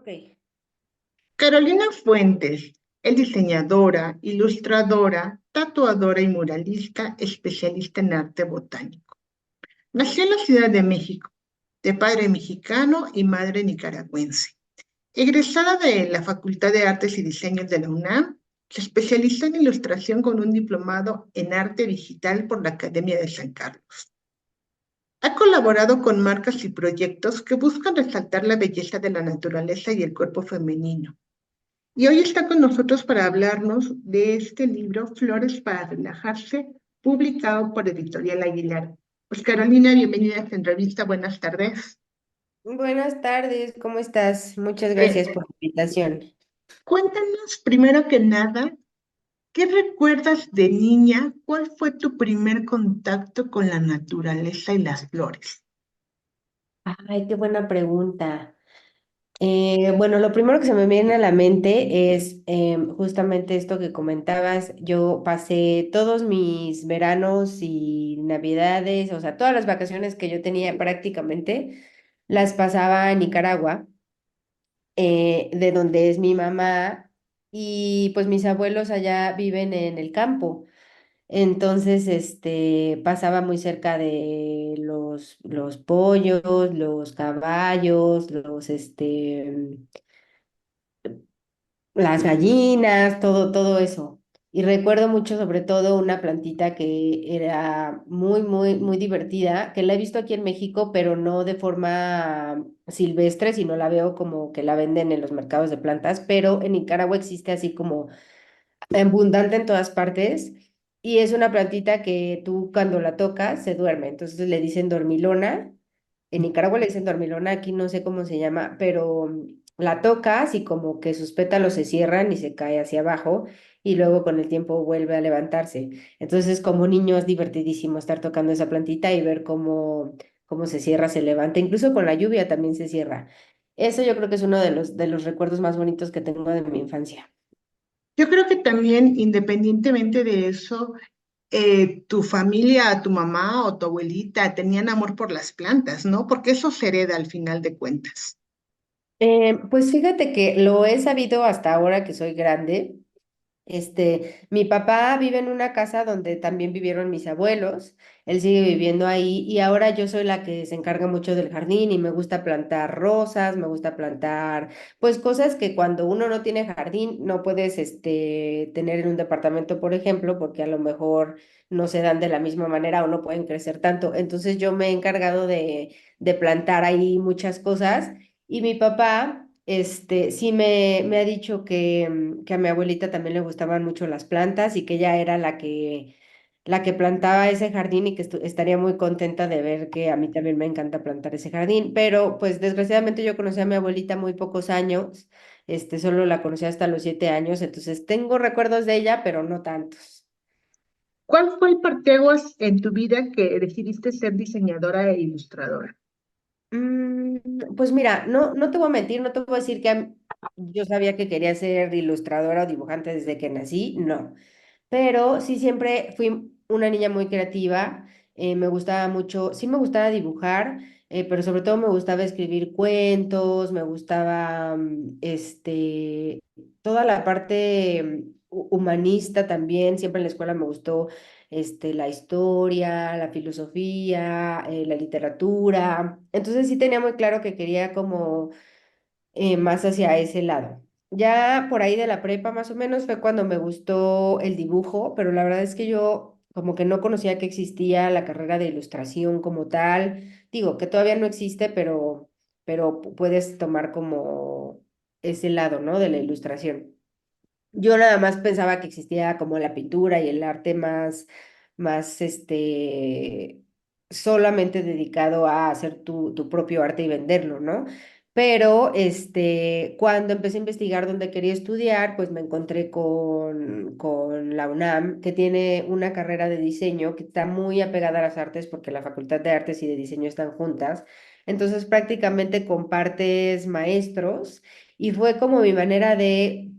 Ok. Carolina Fuentes es diseñadora, ilustradora, tatuadora y muralista especialista en arte botánico. Nació en la Ciudad de México, de padre mexicano y madre nicaragüense. Egresada de la Facultad de Artes y Diseños de la UNAM, se especializó en ilustración con un diplomado en arte digital por la Academia de San Carlos. Ha colaborado con marcas y proyectos que buscan resaltar la belleza de la naturaleza y el cuerpo femenino. Y hoy está con nosotros para hablarnos de este libro, Flores para relajarse, publicado por Editorial Aguilar. Pues Carolina, bienvenida a esta entrevista. Buenas tardes. Buenas tardes, ¿cómo estás? Muchas Eh, gracias por la invitación. Cuéntanos primero que nada, ¿qué recuerdas de niña? ¿Cuál fue tu primer contacto con la naturaleza y las flores? Ay, qué buena pregunta. Bueno, lo primero que se me viene a la mente es justamente esto que comentabas. Yo pasé todos mis veranos y navidades, o sea, todas las vacaciones que yo tenía prácticamente, las pasaba en Nicaragua, de donde es mi mamá, y pues mis abuelos allá viven en el campo. Entonces, pasaba muy cerca de los pollos, los caballos, las gallinas, todo eso. Y recuerdo mucho, sobre todo, una plantita que era muy divertida, que la he visto aquí en México, pero no de forma silvestre, sino la veo como que la venden en los mercados de plantas, pero en Nicaragua existe así como abundante en todas partes y es una plantita que tú cuando la tocas se duerme, entonces le dicen dormilona. En Nicaragua le dicen dormilona, aquí no sé cómo se llama, pero la tocas y como que sus pétalos se cierran y se cae hacia abajo y luego con el tiempo vuelve a levantarse. Entonces como niño es divertidísimo estar tocando esa plantita y ver cómo se cierra, se levanta, incluso con la lluvia también se cierra. Eso yo creo que es uno de los recuerdos más bonitos que tengo de mi infancia. Yo creo que también, independientemente de eso, tu familia, tu mamá o tu abuelita tenían amor por las plantas, ¿no? Porque eso se hereda al final de cuentas. Pues fíjate que lo he sabido hasta ahora que soy grande. Mi papá vive en una casa donde también vivieron mis abuelos. Él sigue viviendo ahí y ahora yo soy la que se encarga mucho del jardín y me gusta plantar rosas, me gusta plantar, pues cosas que cuando uno no tiene jardín no puedes, tener en un departamento, por ejemplo, porque a lo mejor no se dan de la misma manera o no pueden crecer tanto. Entonces yo me he encargado de plantar ahí muchas cosas. Y mi papá, sí me ha dicho que a mi abuelita también le gustaban mucho las plantas y que ella era la que plantaba ese jardín y que estaría muy contenta de ver que a mí también me encanta plantar ese jardín. Pero pues desgraciadamente yo conocí a mi abuelita muy pocos años, solo la conocí hasta los 7 años, entonces tengo recuerdos de ella, pero no tantos. ¿Cuál fue el parteaguas en tu vida que decidiste ser diseñadora e ilustradora? Pues mira, no te voy a mentir, no te voy a decir que yo sabía que quería ser ilustradora o dibujante desde que nací, no. Pero sí siempre fui una niña muy creativa, me gustaba mucho, sí me gustaba dibujar, pero sobre todo me gustaba escribir cuentos, me gustaba toda la parte humanista también, siempre en la escuela me gustó la historia, la filosofía, la literatura, entonces sí tenía muy claro que quería como más hacia ese lado. Ya por ahí de la prepa más o menos fue cuando me gustó el dibujo, pero la verdad es que yo como que no conocía que existía la carrera de ilustración como tal. Digo, que todavía no existe, pero puedes tomar como ese lado, ¿no? De la ilustración. Yo nada más pensaba que existía como la pintura y el arte más solamente dedicado a hacer tu propio arte y venderlo, ¿no? Pero cuando empecé a investigar dónde quería estudiar, pues me encontré con la UNAM, que tiene una carrera de diseño que está muy apegada a las artes, porque la Facultad de Artes y de Diseño están juntas. Entonces prácticamente compartes maestros y fue como mi manera de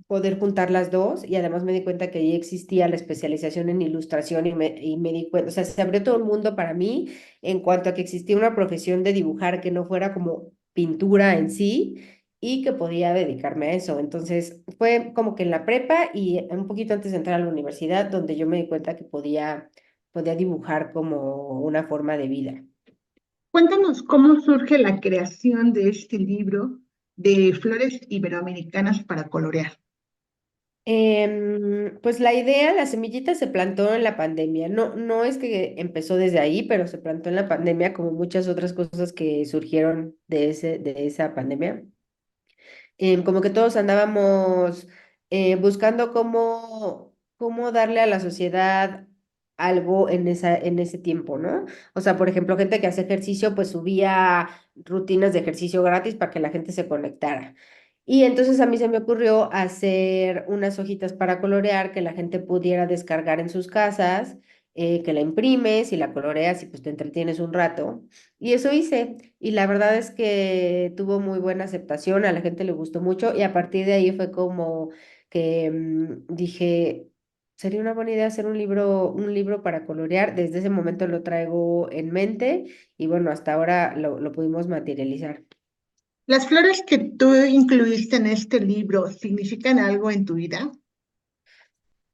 poder juntar las dos y además me di cuenta que ahí existía la especialización en ilustración y me di cuenta, o sea, se abrió todo el mundo para mí en cuanto a que existía una profesión de dibujar que no fuera como pintura en sí y que podía dedicarme a eso. Entonces fue como que en la prepa y un poquito antes de entrar a la universidad donde yo me di cuenta que podía dibujar como una forma de vida. Cuéntanos cómo surge la creación de este libro de flores iberoamericanas para colorear. Pues la idea, la semillita se plantó en la pandemia. No, no es que empezó desde ahí, pero se plantó en la pandemia como muchas otras cosas que surgieron de esa pandemia. Como que todos andábamos buscando cómo darle a la sociedad algo en ese tiempo, ¿no? O sea, por ejemplo, gente que hace ejercicio, pues subía rutinas de ejercicio gratis para que la gente se conectara. Y entonces a mí se me ocurrió hacer unas hojitas para colorear que la gente pudiera descargar en sus casas, que la imprimes y la coloreas y pues te entretienes un rato. Y eso hice. Y la verdad es que tuvo muy buena aceptación, a la gente le gustó mucho y a partir de ahí fue como que dije, sería una buena idea hacer un libro para colorear. Desde ese momento lo traigo en mente y bueno, hasta ahora lo pudimos materializar. ¿Las flores que tú incluiste en este libro significan algo en tu vida?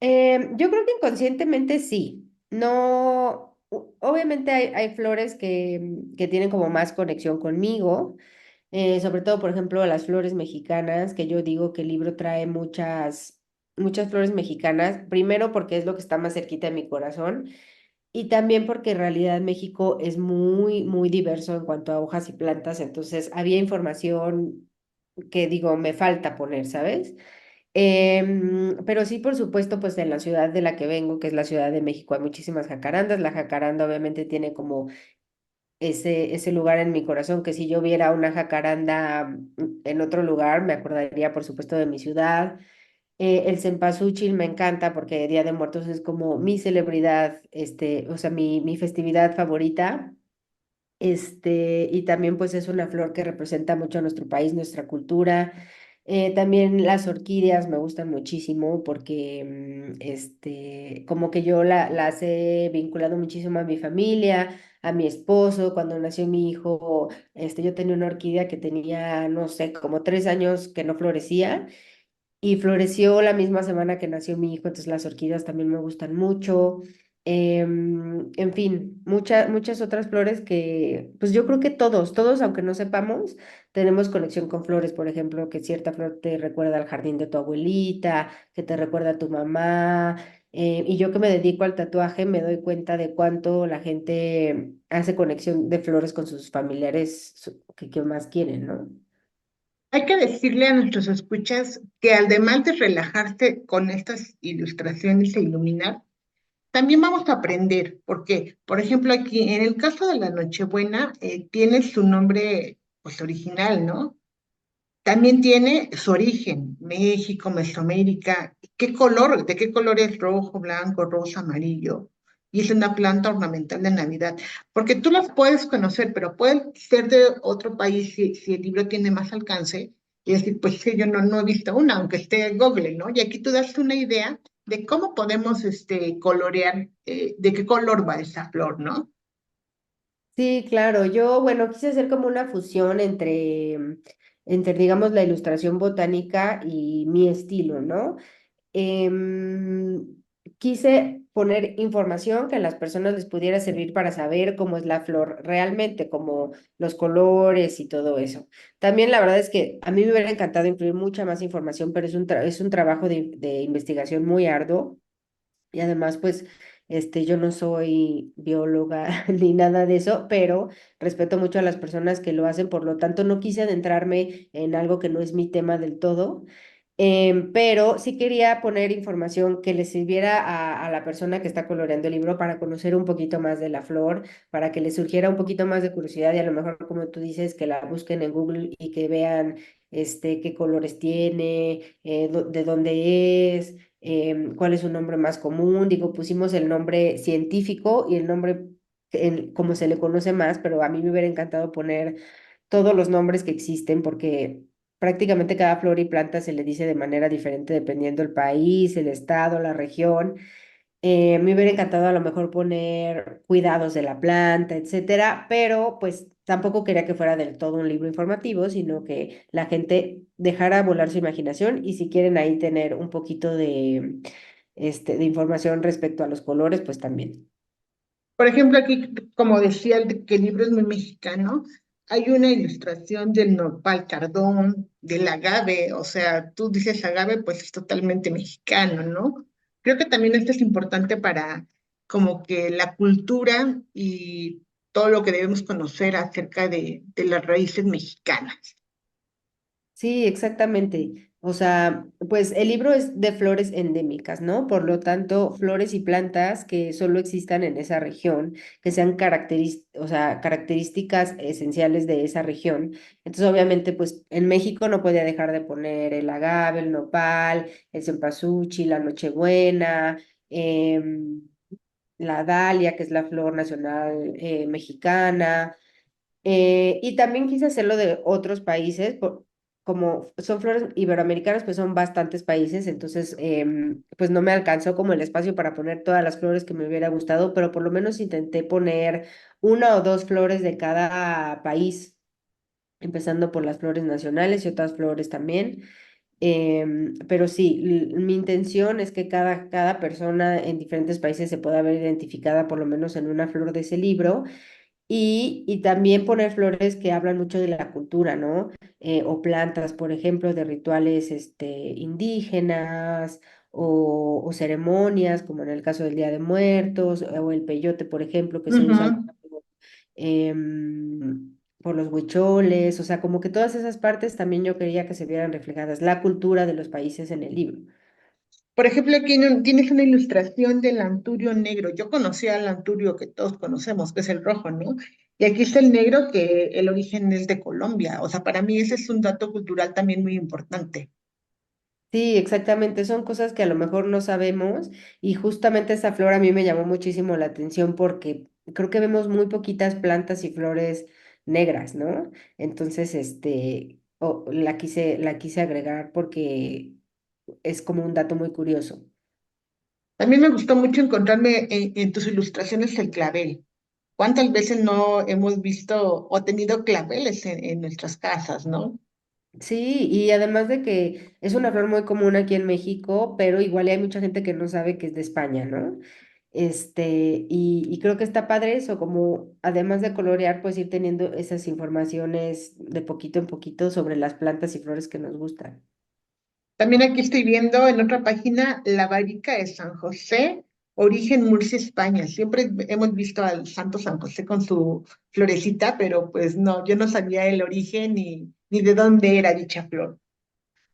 Yo creo que inconscientemente sí. No, obviamente hay flores que tienen como más conexión conmigo, sobre todo, por ejemplo, las flores mexicanas, que yo digo que el libro trae muchas flores mexicanas, primero porque es lo que está más cerquita de mi corazón y también porque en realidad México es muy, muy diverso en cuanto a hojas y plantas, entonces había información que digo, me falta poner, ¿sabes? Pero sí, por supuesto, pues en la ciudad de la que vengo, que es la Ciudad de México, hay muchísimas jacarandas. La jacaranda obviamente tiene como ese lugar en mi corazón, que si yo viera una jacaranda en otro lugar, me acordaría, por supuesto, de mi ciudad. El cempasúchil me encanta porque Día de Muertos es como mi celebridad, o sea, mi festividad favorita. Y también pues es una flor que representa mucho a nuestro país, nuestra cultura. También las orquídeas me gustan muchísimo porque como que yo las he vinculado muchísimo a mi familia, a mi esposo. Cuando nació mi hijo, yo tenía una orquídea que tenía, no sé, como 3 años que no florecía y floreció la misma semana que nació mi hijo, entonces las orquídeas también me gustan mucho. En fin, muchas otras flores que, pues yo creo que todos, aunque no sepamos, tenemos conexión con flores, por ejemplo, que cierta flor te recuerda al jardín de tu abuelita, que te recuerda a tu mamá. Y yo que me dedico al tatuaje, me doy cuenta de cuánto la gente hace conexión de flores con sus familiares que más quieren, ¿no? Hay que decirle a nuestros escuchas que además de relajarse con estas ilustraciones e iluminar, también vamos a aprender, porque, por ejemplo, aquí en el caso de la Nochebuena, tiene su nombre pues original, ¿no? También tiene su origen, México, Mesoamérica. ¿Qué color? ¿De qué color es rojo, blanco, rosa, amarillo? Y es una planta ornamental de Navidad. Porque tú las puedes conocer, pero pueden ser de otro país si el libro tiene más alcance. Y decir, pues sí, yo no he visto una, aunque esté en Google, ¿no? Y aquí tú das una idea de cómo podemos colorear, de qué color va esa flor, ¿no? Sí, claro. Yo, bueno, quise hacer como una fusión entre, digamos, la ilustración botánica y mi estilo, ¿no? Em, Quise poner información que a las personas les pudiera servir para saber cómo es la flor realmente, como los colores y todo eso. También la verdad es que a mí me hubiera encantado incluir mucha más información, pero es un trabajo de investigación muy arduo. Y además, pues, yo no soy bióloga ni nada de eso, pero respeto mucho a las personas que lo hacen, por lo tanto, no quise adentrarme en algo que no es mi tema del todo. Pero sí quería poner información que le sirviera a la persona que está coloreando el libro para conocer un poquito más de la flor, para que le surgiera un poquito más de curiosidad y a lo mejor, como tú dices, que la busquen en Google y que vean qué colores tiene, de dónde es, cuál es su nombre más común. Digo, pusimos el nombre científico y el nombre como se le conoce más, pero a mí me hubiera encantado poner todos los nombres que existen porque prácticamente cada flor y planta se le dice de manera diferente dependiendo el país, el estado, la región. Me hubiera encantado a lo mejor poner cuidados de la planta, etcétera, pero pues tampoco quería que fuera del todo un libro informativo, sino que la gente dejara volar su imaginación y si quieren ahí tener un poquito de información respecto a los colores, pues también. Por ejemplo, aquí, como decía, que el libro es muy mexicano, hay una ilustración del nopal cardón, del agave, o sea, tú dices agave, pues es totalmente mexicano, ¿no? Creo que también esto es importante para como que la cultura y todo lo que debemos conocer acerca de las raíces mexicanas. Sí, exactamente. O sea, pues el libro es de flores endémicas, ¿no? Por lo tanto, flores y plantas que solo existan en esa región, que sean o sea, características esenciales de esa región. Entonces, obviamente, pues en México no podía dejar de poner el agave, el nopal, el cempasúchil, la nochebuena, em, la dalia, que es la flor nacional mexicana. Y también quise hacerlo de otros países, como son flores iberoamericanas, pues son bastantes países, entonces pues no me alcanzó como el espacio para poner todas las flores que me hubiera gustado, pero por lo menos intenté poner una o dos flores de cada país, empezando por las flores nacionales y otras flores también. Pero sí, mi intención es que cada persona en diferentes países se pueda ver identificada por lo menos en una flor de ese libro y también poner flores que hablan mucho de la cultura, ¿no? O plantas, por ejemplo, de rituales indígenas o ceremonias, como en el caso del Día de Muertos, o el peyote, por ejemplo, que se usa Ujú. por los huicholes, o sea, como que todas esas partes también yo quería que se vieran reflejadas, la cultura de los países en el libro. Por ejemplo, aquí tienes una ilustración del anturio negro. Yo conocía al anturio que todos conocemos, que es el rojo, ¿no? Y aquí está el negro, que el origen es de Colombia. O sea, para mí ese es un dato cultural también muy importante. Sí, exactamente, son cosas que a lo mejor no sabemos y justamente esta flor a mí me llamó muchísimo la atención porque creo que vemos muy poquitas plantas y flores negras, ¿no? Entonces, la quise agregar porque es como un dato muy curioso. También me gustó mucho encontrarme en tus ilustraciones el clavel. ¿Cuántas veces no hemos visto o tenido claveles en nuestras casas, no? Sí, y además de que es una flor muy común aquí en México, pero igual hay mucha gente que no sabe que es de España, ¿no? Y creo que está padre eso, como además de colorear, pues ir teniendo esas informaciones de poquito en poquito sobre las plantas y flores que nos gustan. También aquí estoy viendo en otra página la Barrica de San José, origen Murcia, España. Siempre hemos visto al Santo San José con su florecita, pero pues no, yo no sabía el origen ni de dónde era dicha flor.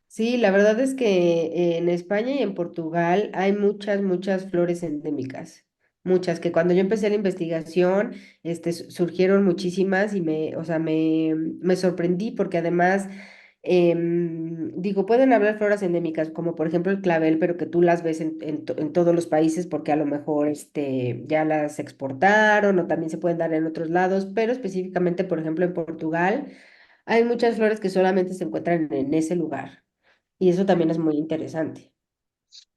Sí, la verdad es que en España y en Portugal hay muchas, muchas flores endémicas. Muchas, que cuando yo empecé la investigación, surgieron muchísimas y o sea, me sorprendí porque además, digo, pueden haber floras endémicas, como por ejemplo el clavel, pero que tú las ves en todos los países porque a lo mejor ya las exportaron o también se pueden dar en otros lados, pero específicamente, por ejemplo, en Portugal, hay muchas flores que solamente se encuentran en ese lugar. Y eso también es muy interesante.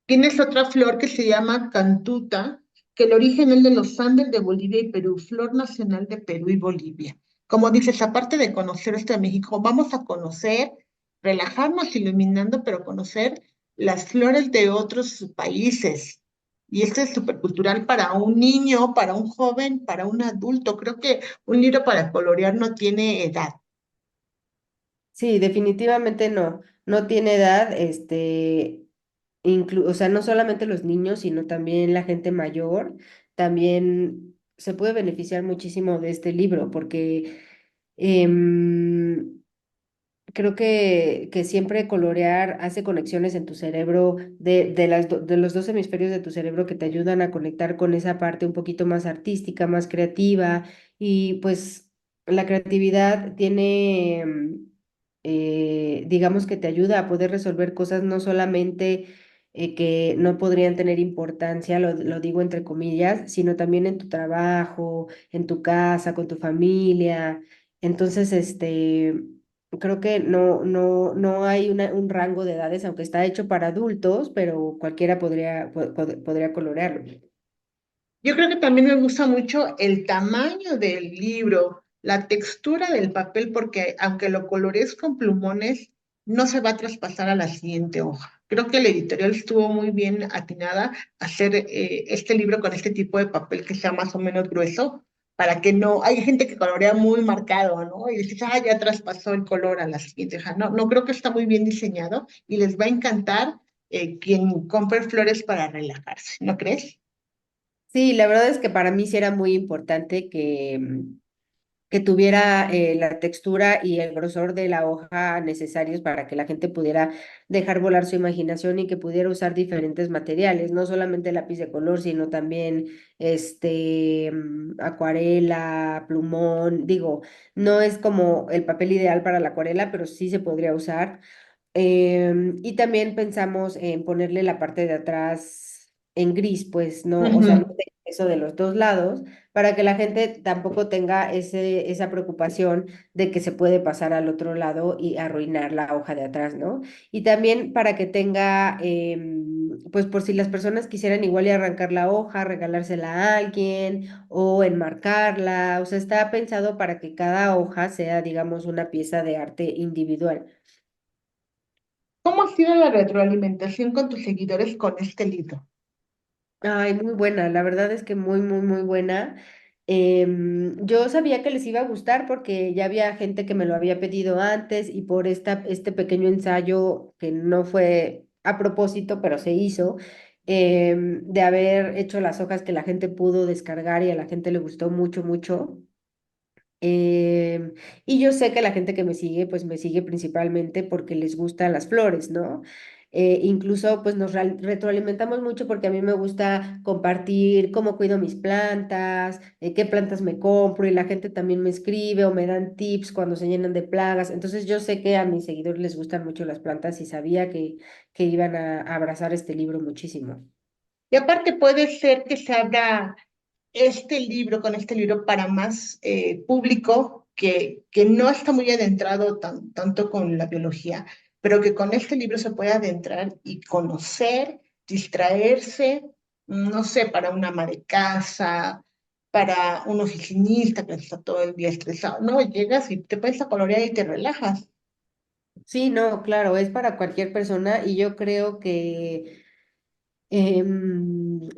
Tienes otra flor que se llama cantuta, que el origen es de los Andes de Bolivia y Perú, flor nacional de Perú y Bolivia. Como dices, aparte de conocer esto de México, vamos a conocer, relajarnos iluminando, pero conocer las flores de otros países. Y esto es súper cultural para un niño, para un joven, para un adulto. Creo que un libro para colorear no tiene edad. Sí, definitivamente no, no tiene edad, o sea, no solamente los niños, sino también la gente mayor, también se puede beneficiar muchísimo de este libro, porque em, creo que siempre colorear hace conexiones en tu cerebro de los dos hemisferios de tu cerebro que te ayudan a conectar con esa parte un poquito más artística, más creativa y pues la creatividad tiene, digamos que te ayuda a poder resolver cosas no solamente que no podrían tener importancia, lo digo entre comillas, sino también en tu trabajo, en tu casa, con tu familia. Entonces, Creo que no hay un rango de edades, aunque está hecho para adultos, pero cualquiera podría colorearlo. Yo creo que también me gusta mucho el tamaño del libro, la textura del papel, porque aunque lo colorees con plumones, no se va a traspasar a la siguiente hoja. Creo que la editorial estuvo muy bien atinada a hacer este libro con este tipo de papel que sea más o menos grueso, para que no, hay gente que colorea muy marcado, ¿no? Y dices, ah, ya traspasó el color a la siguiente hoja. No, no creo que está muy bien diseñado y les va a encantar quien compre flores para relajarse, ¿no crees? Sí, la verdad es que para mí sí era muy importante que tuviera la textura y el grosor de la hoja necesarios para que la gente pudiera dejar volar su imaginación y que pudiera usar diferentes materiales, no solamente lápiz de color, sino también acuarela, plumón. Digo, no es como el papel ideal para la acuarela, pero sí se podría usar. Y también pensamos en ponerle la parte de atrás en gris, pues no, o sea, no Ujú. de eso de los dos lados, para que la gente tampoco tenga esa preocupación de que se puede pasar al otro lado y arruinar la hoja de atrás, ¿no? Y también para que tenga, pues por si las personas quisieran igual y arrancar la hoja, regalársela a alguien o enmarcarla, o sea, está pensado para que cada hoja sea, digamos, una pieza de arte individual. ¿Cómo ha sido la retroalimentación con tus seguidores con este libro? Ay, muy buena, la verdad es que muy buena. Yo sabía que les iba a gustar porque ya había gente que me lo había pedido antes y por este pequeño ensayo que no fue a propósito, pero se hizo, de haber hecho las hojas que la gente pudo descargar y a la gente le gustó mucho. Em, y yo sé que la gente que me sigue, pues me sigue principalmente porque les gustan las flores, ¿no? Incluso pues nos retroalimentamos mucho porque a mí me gusta compartir cómo cuido mis plantas, qué plantas me compro y la gente también me escribe o me dan tips cuando se llenan de plagas. Entonces yo sé que a mis seguidores les gustan mucho las plantas y sabía que iban a abrazar este libro muchísimo. Y aparte puede ser que se abra con este libro para más público que no está muy adentrado tanto con la biología, pero que con este libro se puede adentrar y conocer, distraerse, no sé, para una ama de casa, para un oficinista que está todo el día estresado. No, llegas y te pones a colorear y te relajas. Sí, no, claro, es para cualquier persona y yo creo que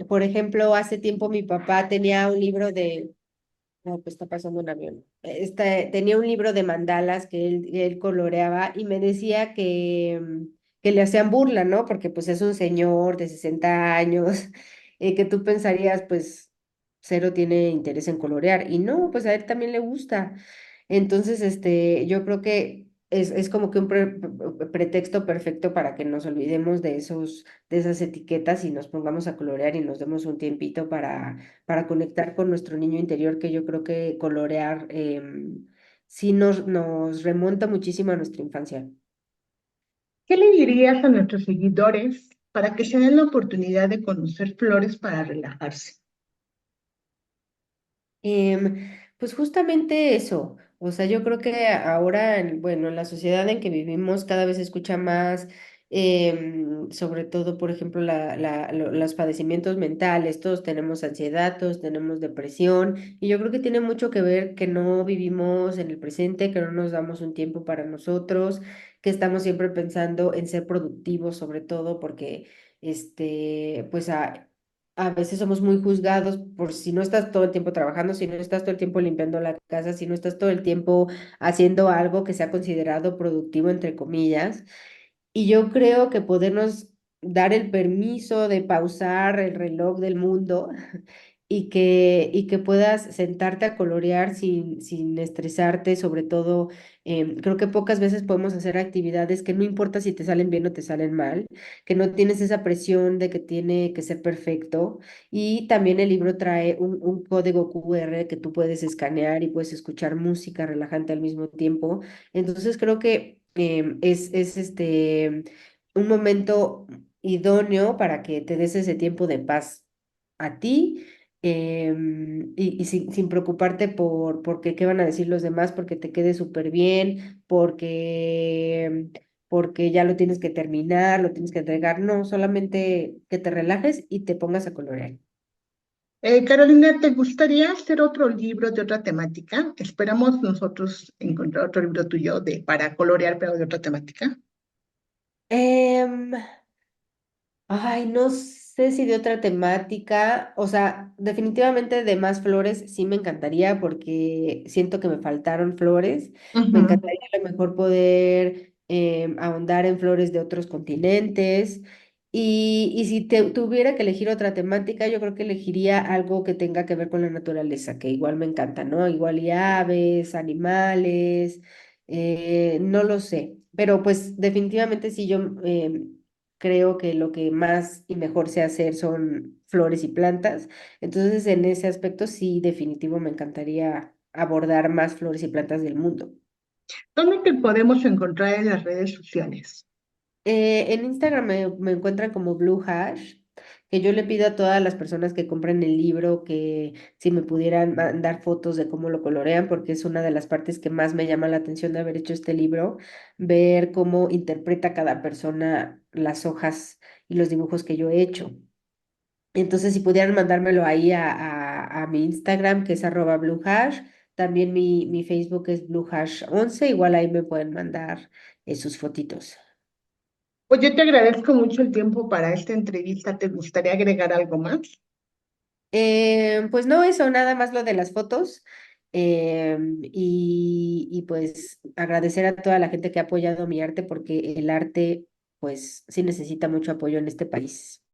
por ejemplo, hace tiempo mi papá tenía un libro de, pues está pasando un avión. Tenía un libro de mandalas que él coloreaba y me decía que le hacían burla, ¿no? Porque pues es un señor de 60 años, que tú pensarías, pues, cero tiene interés en colorear. Y no, pues a él también le gusta. Entonces, yo creo que es como que un pretexto perfecto para que nos olvidemos de esas etiquetas y nos pongamos a colorear y nos demos un tiempito para conectar con nuestro niño interior, que yo creo que colorear sí nos remonta muchísimo a nuestra infancia. ¿Qué le dirías a nuestros seguidores para que se den la oportunidad de conocer flores para relajarse? Pues justamente eso, o sea, yo creo que ahora, bueno, en la sociedad en que vivimos cada vez se escucha más, sobre todo, por ejemplo, los padecimientos mentales, todos tenemos ansiedad, todos tenemos depresión, y yo creo que tiene mucho que ver que no vivimos en el presente, que no nos damos un tiempo para nosotros, que estamos siempre pensando en ser productivos, sobre todo porque, pues, a veces somos muy juzgados por si no estás todo el tiempo trabajando, si no estás todo el tiempo limpiando la casa, si no estás todo el tiempo haciendo algo que sea considerado productivo, entre comillas. Y yo creo que podernos dar el permiso de pausar el reloj del mundo y que puedas sentarte a colorear sin estresarte, sobre todo, creo que pocas veces podemos hacer actividades que no importa si te salen bien o te salen mal, que no tienes esa presión de que tiene que ser perfecto. Y también el libro trae un código QR que tú puedes escanear y puedes escuchar música relajante al mismo tiempo. Entonces creo que es un momento idóneo para que te des ese tiempo de paz a ti y sin preocuparte porque qué van a decir los demás, porque te quede súper bien, porque ya lo tienes que terminar, lo tienes que entregar, no, solamente que te relajes y te pongas a colorear. Carolina, ¿te gustaría hacer otro libro de otra temática? Esperamos nosotros encontrar otro libro tuyo para colorear, pero de otra temática. Em, Ay, no sé si de otra temática, o sea, definitivamente de más flores sí me encantaría porque siento que me faltaron flores. Me Ujú. encantaría a lo mejor poder ahondar en flores de otros continentes. Y si tuviera que elegir otra temática, yo creo que elegiría algo que tenga que ver con la naturaleza, que igual me encanta, ¿no? Igual y aves, animales, no lo sé. Pero pues definitivamente sí yo creo que lo que más y mejor sé hacer son flores y plantas. Entonces, en ese aspecto, sí, definitivo, me encantaría abordar más flores y plantas del mundo. ¿Dónde te podemos encontrar en las redes sociales? En Instagram me encuentran como Blue Hash, que yo le pido a todas las personas que compren el libro que si me pudieran mandar fotos de cómo lo colorean, porque es una de las partes que más me llama la atención de haber hecho este libro, ver cómo interpreta cada persona las hojas y los dibujos que yo he hecho. Entonces, si pudieran mandármelo ahí a mi Instagram, que es @bluehash, también mi Facebook es bluehash11, igual ahí me pueden mandar sus fotitos. Pues yo te agradezco mucho el tiempo para esta entrevista. ¿Te gustaría agregar algo más? Pues no, eso, nada más lo de las fotos. Y pues agradecer a toda la gente que ha apoyado mi arte, porque el arte, pues sí necesita mucho apoyo en este país.